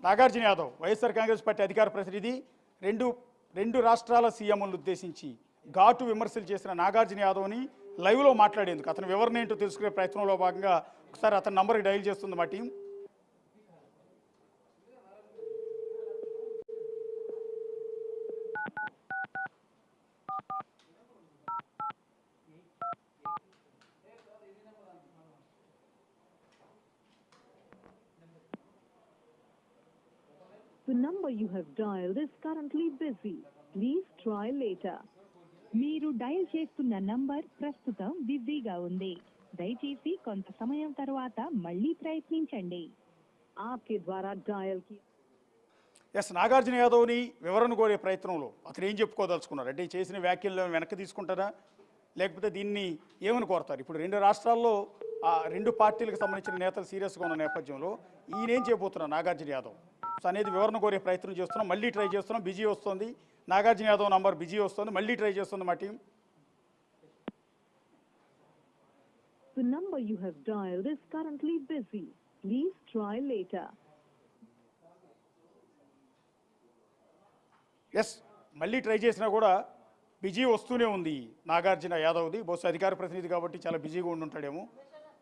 Nagarjuna Yadav YSR Congress party అధికార ప్రతినిధి రెండు రాష్ట్రాల సీఎంలను ఉద్దేశించి ఘాటు విమర్శలు చేసిన నాగార్జున యాదవ్ని లైవ్లో మాట్లాడేందుకు అతని వివరణ ఏంటో తెలుసుకునే ప్రయత్నంలో భాగంగా ఒకసారి అతని నంబర్కి డైల్ చేస్తుంది మా team. The number you have dialed is currently busy. Please try later. మీరు డయల్ చేస్తున్న నంబర్ ప్రస్తుతం బిజీగా ఉంది. దయచేసి కొంత సమయం తర్వాత మళ్ళీ ప్రయత్నించండి. ఆప్కే ద్వారా డయల్ కి నాగార్జున యాదవ్ని వివరణ కోరే ప్రయత్నంలో అతను ఏం చెప్పుకోదలుచుకున్నారు అంటే చేసిన వ్యాఖ్యలను వెనక్కి తీసుకుంటారా లేకపోతే దీన్ని ఏమని కోరతారు? ఇప్పుడు రెండు రాష్ట్రాల్లో రెండు పార్టీలకు సంబంధించిన నేతలు సీరియస్గా ఉన్న నేపథ్యంలో ఈయనేం చేయబోతున్నారు నాగార్జున యాదవ్ అనేది వివరణ కోరే ప్రయత్నం చేస్తున్నాం. మళ్ళీ ట్రై చేస్తున్నాం, బిజీ వస్తుంది. నాగార్జున యాదవ్ నంబర్ బిజీ వస్తుంది, మళ్ళీ ట్రై చేస్తుంది మా team. The number you have dialed is currently busy. Please try later. మళ్ళీ ట్రై చేసినా కూడా బిజీ వస్తూనే ఉంది నాగార్జున యాదవ్ది. బహుశా అధికార ప్రతినిధి కాబట్టి చాలా బిజీగా ఉండుంటాడేమో.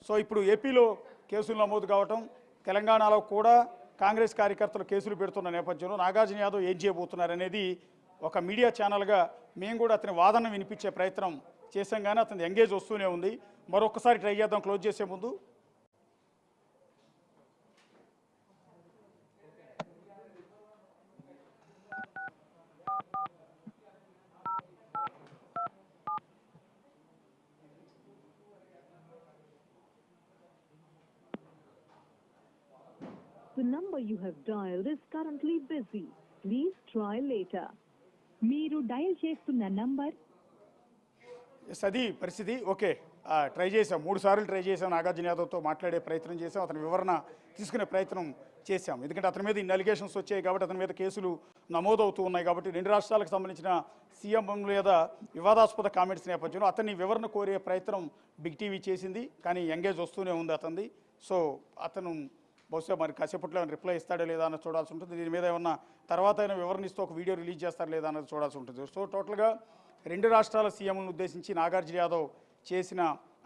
సో ఇప్పుడు ఏపీలో కేసులు నమోదు కావటం, తెలంగాణలో కూడా కాంగ్రెస్ కార్యకర్తలు కేసులు పెడుతున్న నేపథ్యంలో నాగార్జున యాదవ్ ఏం చేయబోతున్నారు అనేది ఒక మీడియా ఛానల్గా మేము కూడా అతని వాదన వినిపించే ప్రయత్నం చేసాం, కానీ అతని ఎంగేజ్ వస్తూనే ఉంది. మరొకసారి ట్రై చేద్దాం క్లోజ్ చేసే ముందు. The number you have dialed is currently busy. Please try later. మీరు డయల్ చేస్తున్న నంబర్ అది పరిస్థితి. ఓకే, ట్రై చేసాం, 3 సార్లు ట్రై చేసాం. నాగార్జున యాదవ్తో మాట్లాడే ప్రయత్నం చేసాం, అతని వివరణ తీసుకునే ప్రయత్నం చేశాం. ఎందుకంటే అతని మీద ఇన్ని అలిగేషన్స్ వచ్చాయి కాబట్టి, అతని మీద కేసులు నమోదవుతూ ఉన్నాయి కాబట్టి, రెండు రాష్ట్రాలకు సంబంధించిన సీఎం మీద వివాదాస్పద కామెంట్స్ నేపథ్యంలో అతన్ని వివరణ కోరే ప్రయత్నం బిగ్ టీవీ చేసింది, కానీ ఎంగేజ్ వస్తూనే ఉంది అతనిది. సో అతను బహుశా మరి కాసేపట్లో రిప్లై ఇస్తాడో లేదా అన్నది చూడాల్సి ఉంటుంది. దీని మీద ఏమన్నా తర్వాత అయినా వివరణ ఇస్తూ ఒక వీడియో రిలీజ్ చేస్తారా లేదా అన్నది చూడాల్సి ఉంటుంది. సో టోటల్గా రెండు రాష్ట్రాల సీఎంలను ఉద్దేశించి నాగార్జున యాదవ్ చేసిన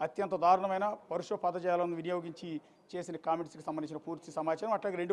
అత్యంత దారుణమైన పరుష పదజాలను వినియోగించి చేసిన కామెంట్స్కి సంబంధించిన పూర్తి సమాచారం, అట్లాగే రెండు